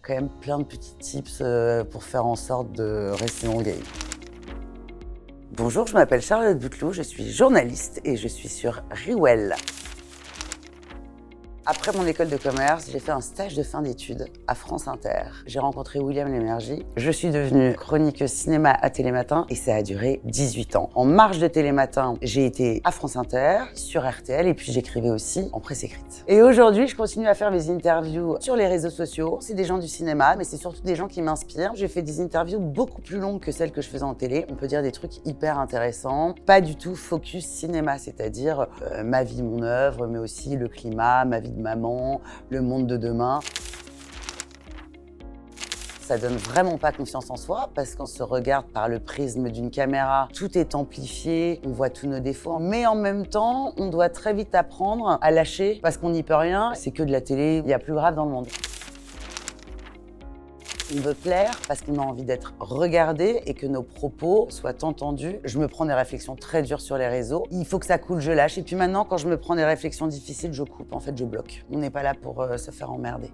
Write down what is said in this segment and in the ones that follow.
quand même plein de petits tips pour faire en sorte de rester dans le game. Bonjour, je m'appelle Charlotte Bouteloup, je suis journaliste et je suis sur Riwell. Après mon école de commerce, j'ai fait un stage de fin d'études à France Inter. J'ai rencontré William Lémergie. Je suis devenue chroniqueuse cinéma à Télématin et ça a duré 18 ans. En marge de Télématin, j'ai été à France Inter, sur RTL et puis j'écrivais aussi en presse écrite. Et aujourd'hui, je continue à faire mes interviews sur les réseaux sociaux. C'est des gens du cinéma, mais c'est surtout des gens qui m'inspirent. J'ai fait des interviews beaucoup plus longues que celles que je faisais en télé. On peut dire des trucs hyper intéressants. Pas du tout focus cinéma, c'est-à-dire ma vie, mon œuvre, mais aussi le climat, ma vie de maman, le monde de demain. Ça donne vraiment pas confiance en soi parce qu'on se regarde par le prisme d'une caméra, tout est amplifié, on voit tous nos défauts, mais en même temps, on doit très vite apprendre à lâcher parce qu'on n'y peut rien, c'est que de la télé, il y a plus grave dans le monde. On veut plaire parce qu'on a envie d'être regardé et que nos propos soient entendus. Je me prends des réflexions très dures sur les réseaux. Il faut que ça coule, je lâche. Et puis maintenant, quand je me prends des réflexions difficiles, je coupe. En fait, je bloque. On n'est pas là pour se faire emmerder.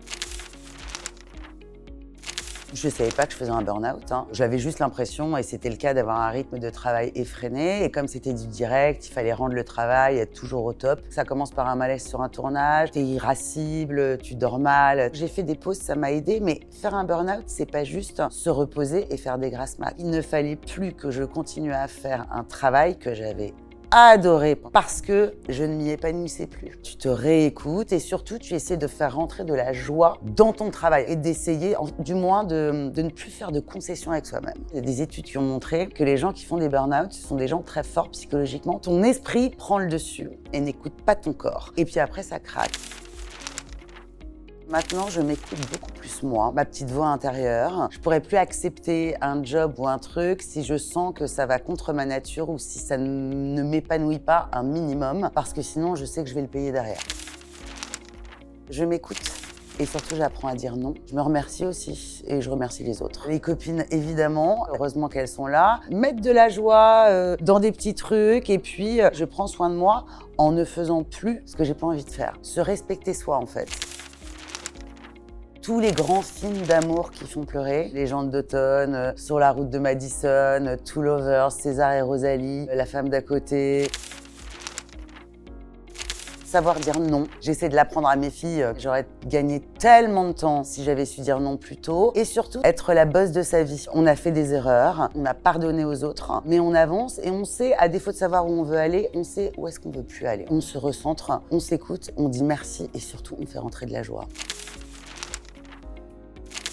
Je ne savais pas que je faisais un burn-out. J'avais juste l'impression, et c'était le cas, d'avoir un rythme de travail effréné. Et comme c'était du direct, il fallait rendre le travail, être toujours au top. Ça commence par un malaise sur un tournage, t'es irascible, tu dors mal. J'ai fait des pauses, ça m'a aidé, mais faire un burn-out, c'est pas juste se reposer et faire des grasses mat. Il ne fallait plus que je continue à faire un travail que j'avais adoré parce que je ne m'y épanouissais plus. Tu te réécoutes et surtout tu essaies de faire rentrer de la joie dans ton travail et d'essayer du moins de ne plus faire de concessions avec soi-même. Il y a des études qui ont montré que les gens qui font des burn-out, ce sont des gens très forts psychologiquement. Ton esprit prend le dessus et n'écoute pas ton corps. Et puis après ça craque. Maintenant, je m'écoute beaucoup plus moi, ma petite voix intérieure. Je pourrais plus accepter un job ou un truc si je sens que ça va contre ma nature ou si ça ne m'épanouit pas un minimum, parce que sinon, je sais que je vais le payer derrière. Je m'écoute. Et surtout, j'apprends à dire non. Je me remercie aussi et je remercie les autres. Les copines, évidemment, heureusement qu'elles sont là, mettent de la joie dans des petits trucs et puis je prends soin de moi en ne faisant plus ce que j'ai pas envie de faire. Se respecter soi, en fait. Tous les grands films d'amour qui font pleurer, Les Gens d'automne, Sur la route de Madison, Two Lovers, César et Rosalie, La femme d'à côté. Savoir dire non. J'essaie de l'apprendre à mes filles. J'aurais gagné tellement de temps si j'avais su dire non plus tôt. Et surtout, être la boss de sa vie. On a fait des erreurs, on a pardonné aux autres, mais on avance et on sait, à défaut de savoir où on veut aller, on sait où est-ce qu'on veut plus aller. On se recentre, on s'écoute, on dit merci et surtout, on fait rentrer de la joie.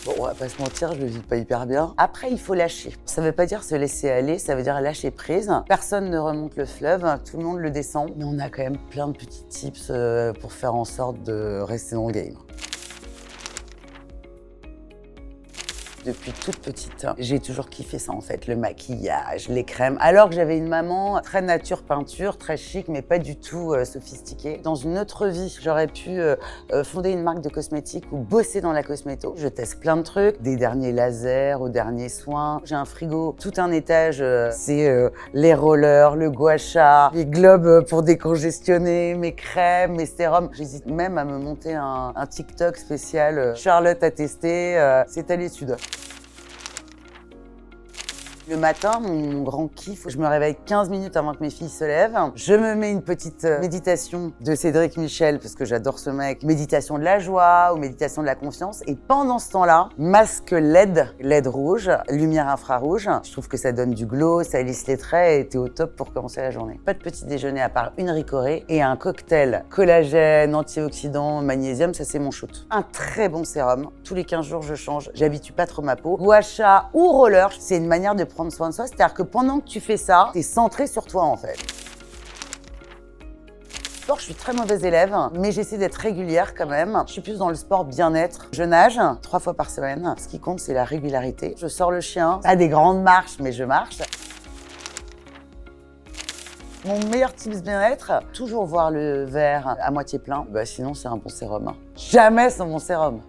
Bon, on va pas se mentir, je le vis pas hyper bien. Après, il faut lâcher. Ça veut pas dire se laisser aller, ça veut dire lâcher prise. Personne ne remonte le fleuve, tout le monde le descend. Mais on a quand même plein de petits tips pour faire en sorte de rester dans le game. Depuis toute petite, j'ai toujours kiffé ça en fait, le maquillage, les crèmes. Alors que j'avais une maman très nature peinture, très chic, mais pas du tout sophistiquée. Dans une autre vie, j'aurais pu fonder une marque de cosmétiques ou bosser dans la cosméto. Je teste plein de trucs, des derniers lasers aux derniers soins. J'ai un frigo, tout un étage, c'est les rollers, le gua sha, les globes pour décongestionner, mes crèmes, mes sérums. J'hésite même à me monter un TikTok spécial Charlotte a testé, c'est à l'étude. Le matin, mon grand kiff, je me réveille 15 minutes avant que mes filles se lèvent. Je me mets une petite méditation de Cédric Michel, parce que j'adore ce mec. Méditation de la joie ou méditation de la confiance. Et pendant ce temps-là, masque LED rouge, lumière infrarouge. Je trouve que ça donne du glow, ça lisse les traits et t'es au top pour commencer la journée. Pas de petit déjeuner à part une ricorée et un cocktail collagène, antioxydant, magnésium, ça c'est mon shoot. Un très bon sérum. Tous les 15 jours, je change. J'habitue pas trop ma peau. Gua sha ou roller, c'est une manière de prendre soin de soi, c'est-à-dire que pendant que tu fais ça, t'es centré sur toi en fait. Sport, je suis très mauvaise élève, mais j'essaie d'être régulière quand même. Je suis plus dans le sport bien-être. Je nage 3 fois par semaine. Ce qui compte, c'est la régularité. Je sors le chien, pas des grandes marches, mais je marche. Mon meilleur tips bien-être, toujours voir le verre à moitié plein. Sinon, c'est un bon sérum. Jamais sans mon sérum.